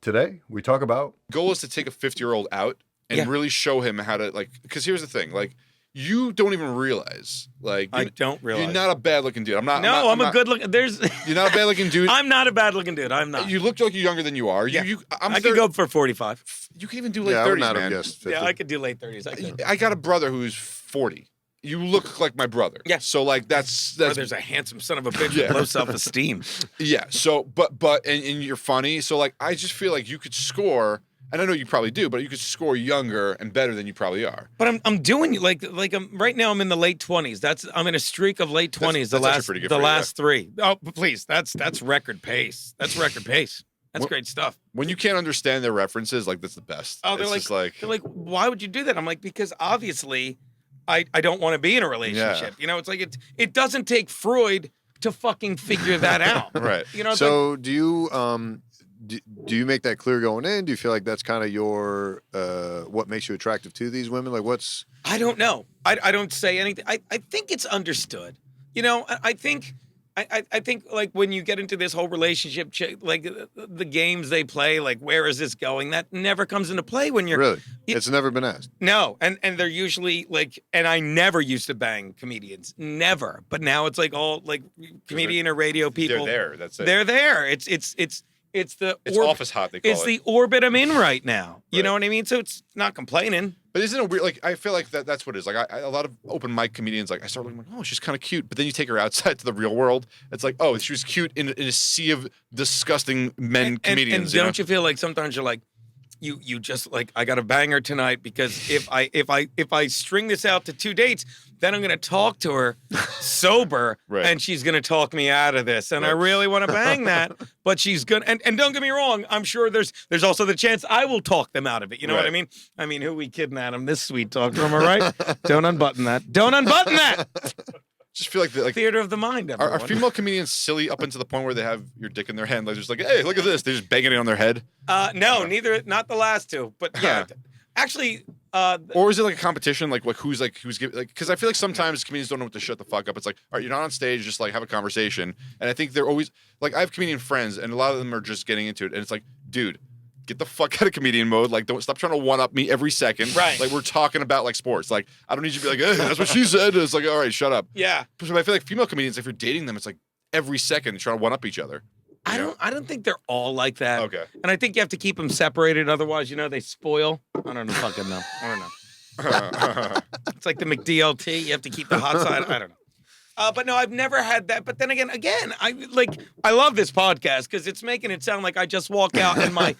Today, we talk about... Goal is to take a 50-year-old out and really show him how to, like, because here's the thing, like, you don't even realize, like, I don't realize. You're not a bad-looking dude. I'm a good-looking. You're not a bad-looking dude. I'm not a bad-looking dude. I'm not. You look like you're younger than you are. Yeah. I could go for 45. You can even do late 30s, I would not man. have guessed 50. Yeah, I could do late 30s. I got a brother who's 40. You look like my brother. Yeah. So like that's Brother's a handsome son of a bitch with low self-esteem. Yeah. So but and you're funny. So like I just feel like you could score, and I know you probably do, but you could score younger and better than you probably are. But I'm doing like right now I'm in the late 20s. I'm in a streak of late 20s. That's the last 3. Oh, please. That's record pace. That's record pace. That's great stuff. When you can't understand their references, like that's the best. Oh, they're like, why would you do that? I'm like, because obviously I don't want to be in a relationship. Yeah. You know, it's like it doesn't take Freud to fucking figure that out. Right. You know. So do you do you make that clear going in? Do you feel like that's kind of your what makes you attractive to these women? Like what's... I don't know. I don't say anything. I think it's understood. You know, I think like when you get into this whole relationship, like the games they play, like where is this going? That never comes into play when you're Really? It's never been asked. No, and they're usually like, and I never used to bang comedians, never. But now it's like all like comedian or radio people. They're there. That's it. They're there. It's office hot. They call it's the orbit I'm in right now. You know what I mean? So it's not complaining. But isn't it weird? Like, I feel like that's what it is. Like, a lot of open mic comedians, like, I start looking like, oh, she's kind of cute. But then you take her outside to the real world. It's like, oh, she was cute in a sea of disgusting men comedians. And don't you feel like sometimes you're like, you just like, I got to bang her tonight because if I string this out to 2 dates, then I'm going to talk to her sober and she's going to talk me out of this. And I really want to bang that, but she's going to, and don't get me wrong, I'm sure there's also the chance I will talk them out of it. You know what I mean? I mean, who we kidding Adam? This sweet talker, am I right? Don't unbutton that. Don't unbutton that. Just feel like theater of the mind. Are female comedians silly up until the point where they have your dick in their hand? Like, just like, hey, look at this. They're just banging it on their head. No, neither. Not the last two, but yeah. Actually, or is it like a competition? Like who's giving? Like, because I feel like sometimes comedians don't know what to shut the fuck up. It's like, all right, you're not on stage, just like have a conversation. And I think they're always like, I have comedian friends, and a lot of them are just getting into it. And it's like, dude, get the fuck out of comedian mode. Like, don't stop trying to one up me every second. Right. Like, we're talking about like sports. Like, I don't need you to be like, hey, that's what she said. It's like, all right, shut up. Yeah. So I feel like female comedians, if you're dating them, it's like every second trying to one up each other. I don't think they're all like that. Okay. And I think you have to keep them separated. Otherwise, they spoil. I don't know. Fucking know. I don't know. It's like the McDLT. You have to keep the hot side. I don't know. But no, I've never had that. But then again, I love this podcast because it's making it sound like I just walk out and my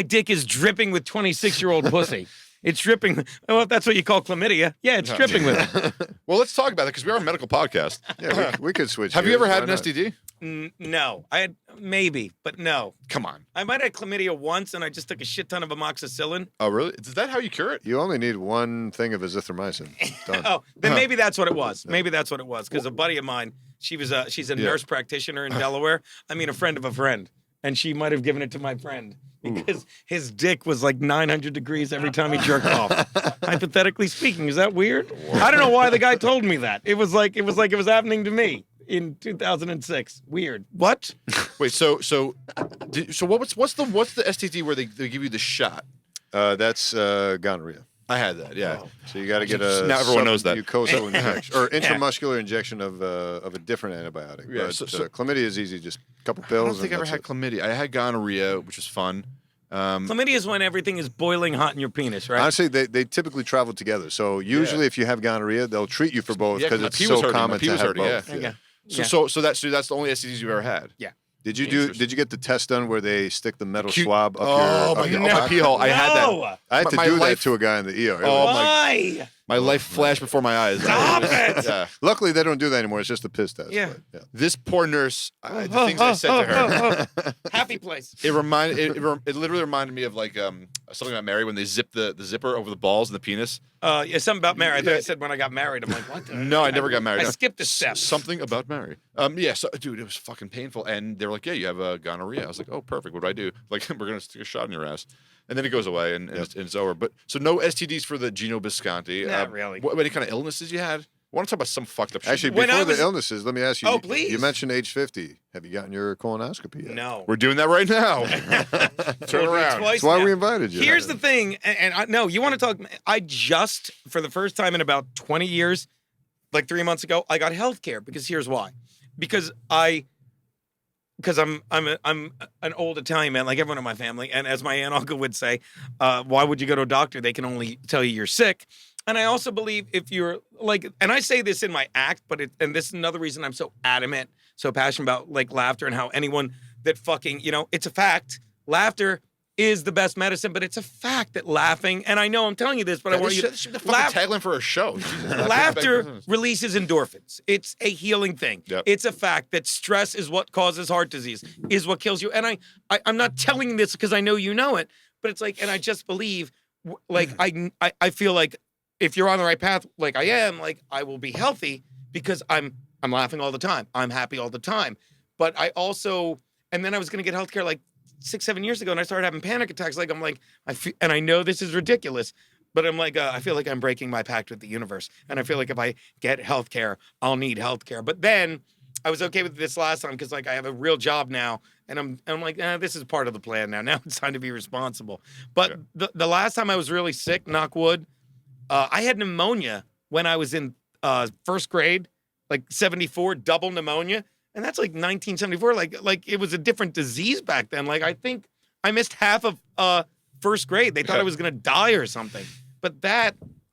dick is dripping with 26-year-old pussy. It's dripping. Well, if that's what you call chlamydia. Yeah, it's dripping with it. Well, let's talk about it because we are a medical podcast. Yeah, we could switch. Have you ever had an STD? No. I had maybe, but no. Come on. I might have had chlamydia once, and I just took a shit ton of amoxicillin. Oh, really? Is that how you cure it? You only need one thing of azithromycin. Done. Oh, then maybe that's what it was. Maybe that's what it was. Because a buddy of mine, she's a nurse practitioner in Delaware. I mean, a friend of a friend. And she might have given it to my friend because his dick was like 900 degrees every time he jerked off. Hypothetically speaking, is that weird? I don't know why the guy told me that. It was like it was happening to me in 2006. Weird. What? Wait. So what's the STD where they give you the shot? That's gonorrhea. I had that. Yeah. Oh. So you got to get a now everyone knows that mucosal injection or intramuscular injection of a different antibiotic. Yeah, but so chlamydia is easy, just a couple pills. I don't think I ever had chlamydia. I had gonorrhea, which was fun. Chlamydia is when everything is boiling hot in your penis, right? Honestly, they typically travel together. So usually, if you have gonorrhea, they'll treat you for both because it's so common to have both. Yeah. So that's the only STDs you've ever had. Yeah. Did you get the test done where they stick the metal swab up your my pee hole? I had that. I had to do that to a guy in the ER. Why? My life flashed before my eyes. Stop it! Yeah. Luckily, they don't do that anymore. It's just a piss test. Yeah. But, This poor nurse, the things I said to her. Happy place. It literally reminded me of like something about Mary when they zip the zipper over the balls and the penis. Yeah, something about Mary. I thought I said when I got married. I'm like, what? No, I never got married. I skipped a step. Something about Mary. Yeah. So, dude, it was fucking painful, and they were like, "Yeah, you have gonorrhea." I was like, "Oh, perfect. What do I do?" Like, we're gonna stick a shot in your ass, and then it goes away, and it's over. But so no STDs for the Geno Bisconti. Not really. What any kind of illnesses you had? want to talk about some fucked up shit. Actually, When I before was- the illnesses, let me ask you. Oh, please. You mentioned age 50. Have you gotten your colonoscopy yet? No. We're doing that right now. Turn Told me around. twice That's why now. we invited you. Here's the thing, and I no, you want to talk? I just, for the first time in about 20 years, like 3 months ago, I got health care because here's why. Because I'm an old Italian man, like everyone in my family, and as my aunt and uncle would say, why would you go to a doctor? They can only tell you you're sick. And I also believe if you're like, and I say this in my act, and this is another reason I'm so adamant, so passionate about like laughter and how anyone that fucking, it's a fact. Laughter is the best medicine, but it's a fact that laughing, and I know I'm telling you this, but I want you That should be the fucking tagline for a show. Jesus. laughter releases endorphins. It's a healing thing. Yep. It's a fact that stress is what causes heart disease, is what kills you. And I'm not telling you this because I know you know it, but it's like, and I just believe, like, I feel like if you're on the right path, like I am, like I will be healthy because I'm laughing all the time. I'm happy all the time. But I also, and then I was going to get healthcare like 6-7 years ago, and I started having panic attacks. Like and I know this is ridiculous, but I'm like, I feel like I'm breaking my pact with the universe, and I feel like if I get healthcare, I'll need healthcare. But then I was okay with this last time because like I have a real job now, and I'm like, this is part of the plan now. Now it's time to be responsible. But the last time I was really sick, knock wood, I had pneumonia when I was in first grade, like 74, double pneumonia. And that's like 1974. Like it was a different disease back then. Like I think I missed half of first grade. They thought I was gonna die or something. But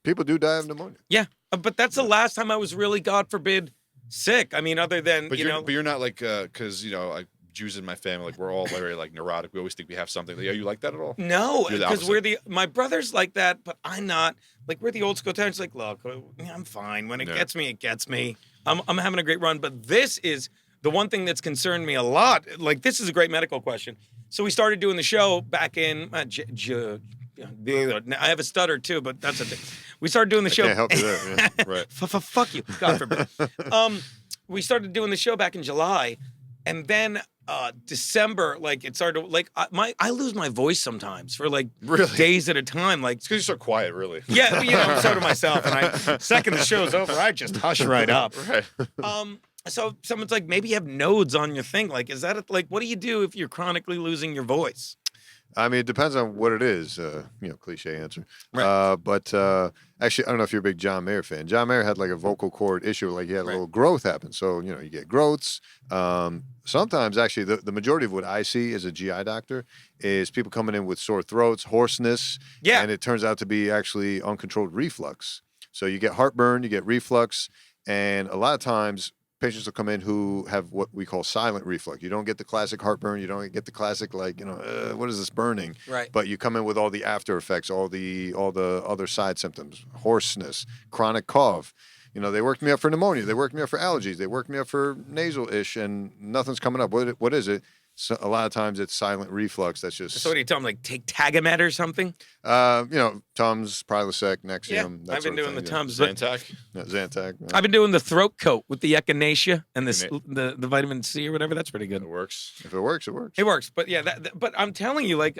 People do die of pneumonia. yeah. But that's the last time I was really, God forbid, sick. I mean, other than But you're not like because like Jews in my family, like we're all very like neurotic. We always think we have something. Like, are you like that at all? No, You're the because opposite. my brother's like that, but I'm not. Like we're the old school parents. Like, look, I'm fine. When it gets me, it gets me. I'm having a great run. But this is the one thing that's concerned me a lot. Like this is a great medical question. So we started doing the show back in. I have a stutter too, but that's a thing. We started doing the show. Can't help you there. Yeah. Right. Fuck you, God forbid. We started doing the show back in July, and then December, like it started. Like I lose my voice sometimes for like Really? days at a time. Like It's because you're so quiet, really. yeah, so do myself. And second the show's over, I just hush right up. Right. So someone's like, maybe you have nodes on your thing. Like, is that like, what do you do if you're chronically losing your voice? I mean, it depends on what it is. Cliche answer. Right. But actually, I don't know if you're a big John Mayer fan. John Mayer had like a vocal cord issue, like he had a Right. little growth happen. So you get growths. Sometimes, actually, the majority of what I see as a GI doctor is people coming in with sore throats, hoarseness, Yeah. and it turns out to be actually uncontrolled reflux. So you get heartburn, you get reflux, and a lot of times patients will come in who have what we call silent reflux. You don't get the classic heartburn. You don't get the classic what is this burning? Right. But you come in with all the after effects, all the other side symptoms, hoarseness, chronic cough. They worked me up for pneumonia. They worked me up for allergies. They worked me up for nasal ish, and nothing's coming up. What is it? So a lot of times it's silent reflux. That's just So what do you tell them? Like take Tagamet or something? Tums, Prilosec, Nexium. that I've been sort of doing the thing, Tums. But Zantac. yeah. Zantac. Yeah. I've been doing the throat coat with the echinacea and the vitamin C or whatever. That's pretty good. It works. If it works, it works. It works, but yeah, but I'm telling you, like,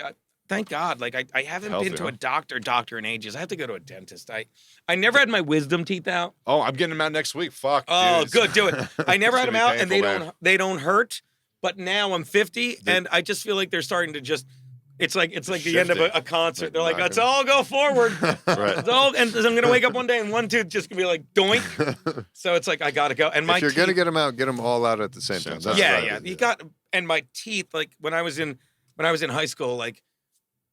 thank God, like I haven't Healthy, been to huh? a doctor in ages. I have to go to a dentist. I never had my wisdom teeth out. Oh, I'm getting them out next week. Fuck. Oh, dude. good, do it. I never It's had them gonna out, be and painful, they don't hurt. But now I'm 50, and I just feel like they're starting to just. It's like the end of a concert. Like They're like, let's knocking. all go forward. Right. It's all, and I'm gonna wake up one day and one tooth just gonna be like doink. So it's like I gotta go. And my If you're teeth, gonna get them out, get them all out at the same time. That's yeah, what I yeah. did, You got, and my teeth, like when I was in high school, like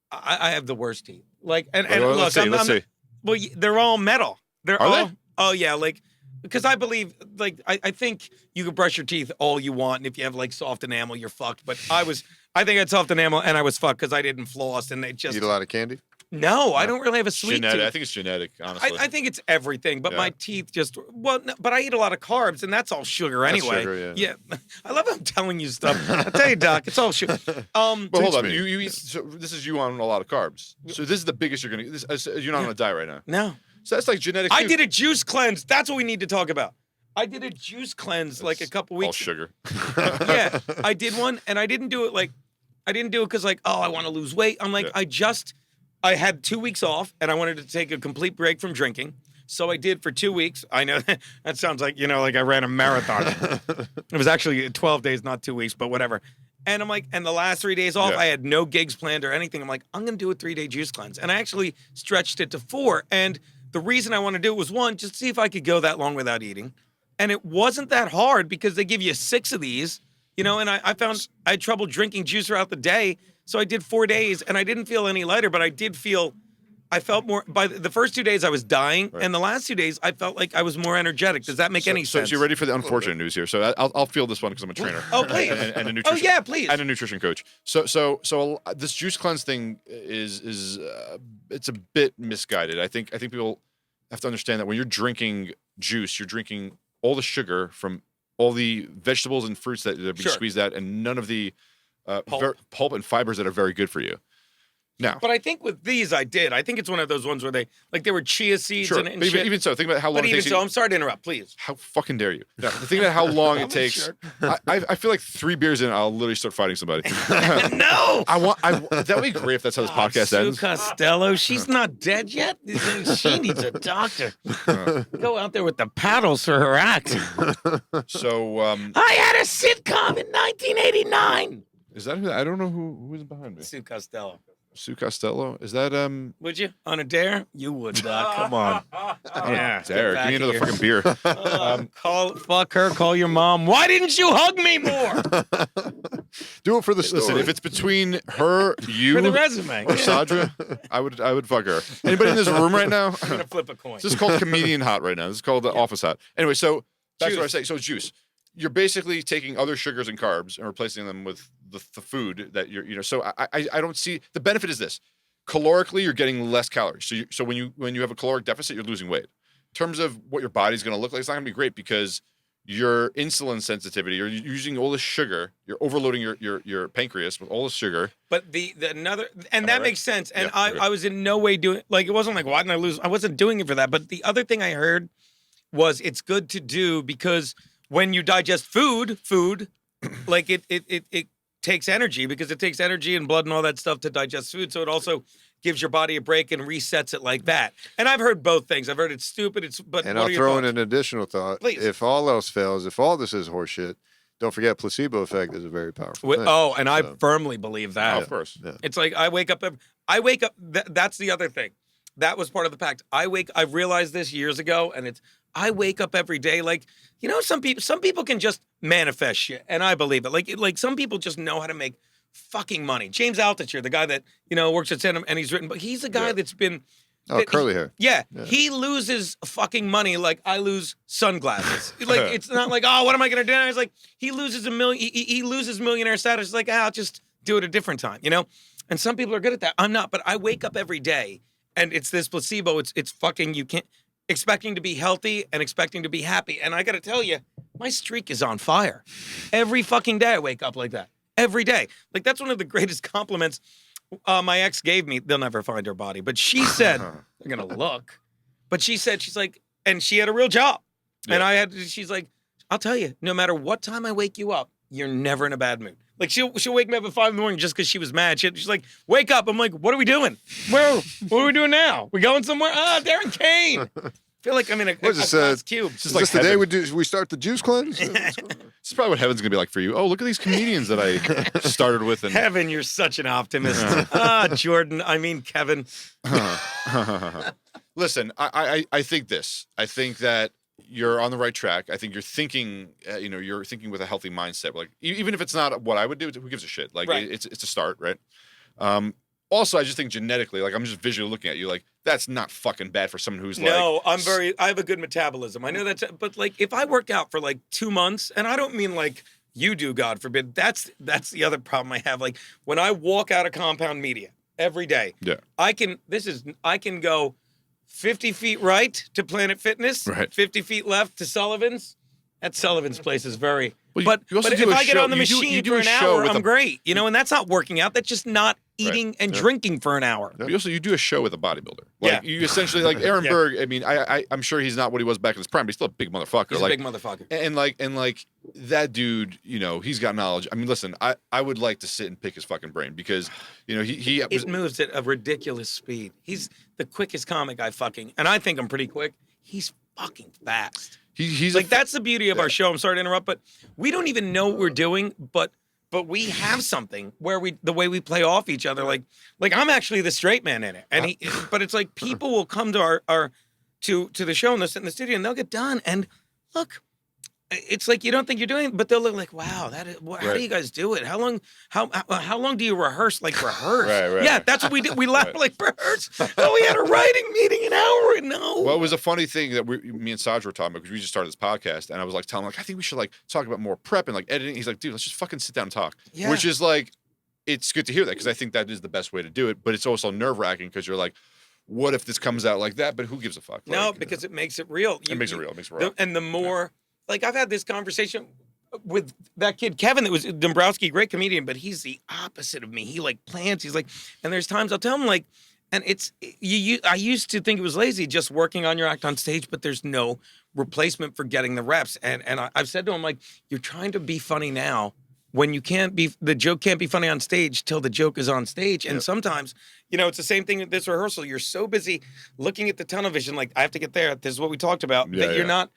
I have the worst teeth. Like, and Well, look, let's see. well, they're all metal. They're Are all. they? Oh yeah, like because I believe, like I think you can brush your teeth all you want, and if you have like soft enamel, you're fucked. But I think I had soft enamel, and I was fucked because I didn't floss, and they just Eat a lot of candy. no, I don't really have a sweet Genetic. I tooth. think it's genetic, honestly. I think it's everything, but Yeah. my teeth just but I eat a lot of carbs, and that's all sugar That's anyway. sugar, yeah. I love how I'm telling you stuff. I tell you, Doc, it's all sugar. But hold on, me. you eat. So this is you on a lot of carbs. So this is the biggest you're gonna. You're not on a diet right now. No. So that's like genetic. I too. did a juice cleanse. That's what we need to talk about. I did a juice cleanse like a It's couple all weeks. sugar. Yeah, I did one, and I didn't do it because like, oh, I want to lose weight. I'm like, Yeah. I had 2 weeks off, and I wanted to take a complete break from drinking. So I did for 2 weeks. I know that sounds like, like I ran a marathon. It was actually 12 days, not 2 weeks, but whatever. And I'm like, and the last 3 days off, I had no gigs planned or anything. I'm like, I'm going to do a 3-day juice cleanse. And I actually stretched it to 4. And the reason I want to do it was, one, just to see if I could go that long without eating. And it wasn't that hard because they give you 6 of these, and I found I had trouble drinking juice throughout the day. So I did 4 days and I didn't feel any lighter, but I felt more. By the first 2 days, I was dying, and the last 2 days, I felt like I was more energetic. Does that make any sense? So you're ready for the unfortunate news here. So I'll field this one because I'm a trainer. Oh, please. And a nutrition. Oh, yeah, please. And a nutrition coach. So this juice cleanse thing is it's a bit misguided. I think people have to understand that when you're drinking juice, you're drinking all the sugar from all the vegetables and fruits that are being squeezed out, and none of the pulp and fibers that are very good for you. Now, but I think with these, I think it's one of those ones where they were chia seeds and but shit. even so, think about how long But it even takes. so, I'm sorry to interrupt. Please. How fucking dare you? No, think about how long it takes. I feel like 3 beers in, I'll literally start fighting somebody. No. That would be great if that's how this podcast Sue ends. Costello, she's not dead yet. She needs a doctor. Go out there with the paddles for her act. So I had a sitcom in 1989. is that who? I don't know who's behind me. Sue Costello. Sue Costello. Is that Would you on a dare? You would not. Come on. Yeah. Dare? Give me another fucking beer. Fuck her. Call your mom. Why didn't you hug me more? Do it for the story. Listen, if it's between her, you, For the resume. or Sadra, I would fuck her. Anybody in this room right now? I'm gonna flip a coin. This is called comedian hot right now. This is called the office hot. Anyway, so back to what I was saying. So it's juice. You're basically taking other sugars and carbs and replacing them with the food that you're. So I don't see the benefit is this. Calorically, you're getting less calories. So when you have a caloric deficit, you're losing weight. In terms of what your body's going to look like, it's not going to be great because your insulin sensitivity, you're using all this sugar, you're overloading your pancreas with all this sugar. But the another, and that makes sense. And Yeah, I was in no way doing, like, it wasn't like, why didn't I lose? I wasn't doing it for that. But the other thing I heard was it's good to do because when you digest food, like it takes energy because it takes energy and blood and all that stuff to digest food. So it also gives your body a break and resets it like that. And I've heard both things. I've heard it's stupid. And I'll throw in an additional thought. Please. If all else fails, if all this is horseshit, don't forget placebo effect is a very powerful thing. And I firmly believe that. Oh, of course. Yeah. It's like I wake up. That's the other thing. That was part of the pact. I realized this years ago, and I wake up every day. Like, some people can just manifest shit, and I believe it. Like some people just know how to make fucking money. James Altucher, the guy that works at Sandham, and he's written, but he's a guy that's been. Curly hair. Yeah, he loses fucking money like I lose sunglasses. Like it's not like, oh, what am I gonna do? And I was like, he loses $1 million. He loses millionaire status. It's like, I'll just do it a different time, And some people are good at that. I'm not, but I wake up every day, and it's this placebo. It's fucking. You can't expecting to be healthy and expecting to be happy. And I got to tell you, my streak is on fire. Every fucking day I wake up like that. Every day. Like that's one of the greatest compliments. My ex gave me. They'll never find her body, but she said they're gonna look. But she said she's like, and she had a real job, and she's like, I'll tell you, no matter what time I wake you up, you're never in a bad mood. Like she'll wake me up at 5 a.m. just because she was mad. She's like, wake up. I'm like, what are we doing? What are we doing now? We going somewhere? Darren Kane. I feel like I'm in a glass cube. Is this the day we start the juice cleanse? This is probably what heaven's gonna be like for you. Oh, look at these comedians that I started with. And Heaven, you're such an optimist. Jordan. I mean, Kevin. Listen, I think this. I think that you're on the right track. I think you're thinking. You're thinking with a healthy mindset. Like even if it's not what I would do, who gives a shit? Like it's a start, right? Also, I just think genetically, like I'm just visually looking at you, like that's not fucking bad for someone who's I have a good metabolism. I know that's, but like if I work out for like 2 months, and I don't mean like you do, God forbid. That's the other problem I have. Like when I walk out of Compound Media every day, I can go 50 feet right to Planet Fitness, 50 feet left to Sullivan's. That Sullivan's place is very. But if I get on the machine for an hour, I'm great. And that's not working out. That's just not eating and drinking for an hour. But you do a show with a bodybuilder. Like you essentially like Aaron Berg. I mean, I'm sure he's not what he was back in his prime, but he's still a big motherfucker. He's a big motherfucker. And like that dude, he's got knowledge. I mean, listen, I would like to sit and pick his fucking brain because he moves at a ridiculous speed. He's the quickest comic and I think I'm pretty quick. he's fucking fast. He's Like that's the beauty of our show. I'm sorry to interrupt, but we don't even know what we're doing, but we have something where the way we play off each other, like I'm actually the straight man in it, and but it's like people will come to our to the show and they'll sit in the studio and they'll get done, and look, it's like you don't think you're doing it, but they'll look like, wow, how do you guys do it? How long do you rehearse? Like rehearse? Right. Yeah, that's what we do. We laugh like rehearse. Oh, we had a writing meeting an hour and no. Well, it was a funny thing that me and Saj were talking about because we just started this podcast, and I was like telling him, like, I think we should like talk about more prep and like editing. He's like, dude, let's just fucking sit down and talk. Yeah. Which is like, it's good to hear that because I think that is the best way to do it, but it's also nerve wracking because you're like, what if this comes out like that? But who gives a fuck? No, like, because it makes it real. It makes it real. And the more. Like, I've had this conversation with that kid, Kevin, that was Dombrowski, great comedian, but he's the opposite of me. He, like, plans. He's like, and there's times I'll tell him, like, and it's, I used to think it was lazy just working on your act on stage, but there's no replacement for getting the reps. And I've said to him, like, you're trying to be funny now when you can't be, the joke can't be funny on stage till the joke is on stage. And sometimes, you know, it's the same thing with this rehearsal. You're so busy looking at the tunnel vision, like, I have to get there. This is what we talked about, that you're not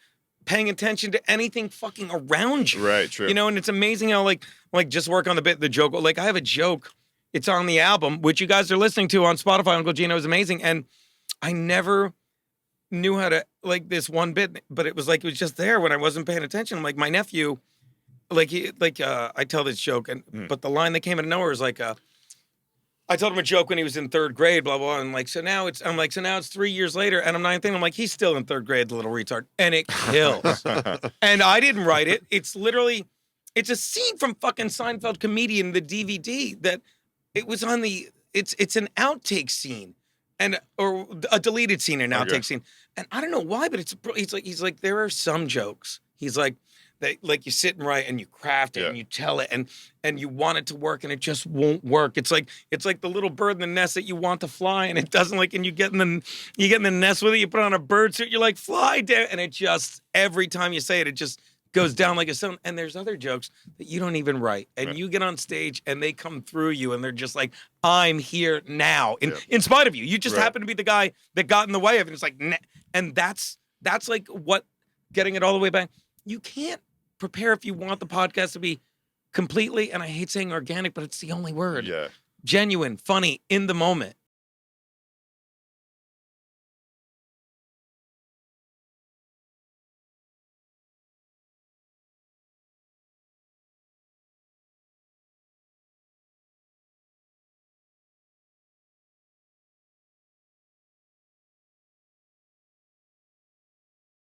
paying attention to anything fucking around you. Right, true. You know, and it's amazing how like just work on the joke. Like I have a joke, it's on the album, which you guys are listening to on Spotify. Uncle Geno is amazing. And I never knew how to like this one bit, but it was just there when I wasn't paying attention. I'm like, my nephew, I tell this joke, and but the line that came out of nowhere is like I told him a joke when he was in third grade, blah, blah, and so now it's 3 years later, and I'm 9th, and I'm like, he's still in third grade, the little retard. And it kills. And I didn't write it. It's a scene from fucking Seinfeld Comedian, the DVD, that it was on it's an outtake scene, or a deleted scene, an outtake scene. And I don't know why, but he's like, there are some jokes. He's like, like you sit and write and you craft it and you tell it and you want it to work and it just won't work. It's like the little bird in the nest that you want to fly and it doesn't, like, and you get in the nest with it, you put on a bird suit, you're like, fly down, and it just, every time you say it, it just goes down like a stone. And there's other jokes that you don't even write, and you get on stage and they come through you and they're just like, I'm here now in spite of you. You just happen to be the guy that got in the way of it. It's like, and that's like what getting it all the way back. You can't prepare if you want the podcast to be completely, and I hate saying organic, but it's the only word. Yeah. Genuine, funny, in the moment.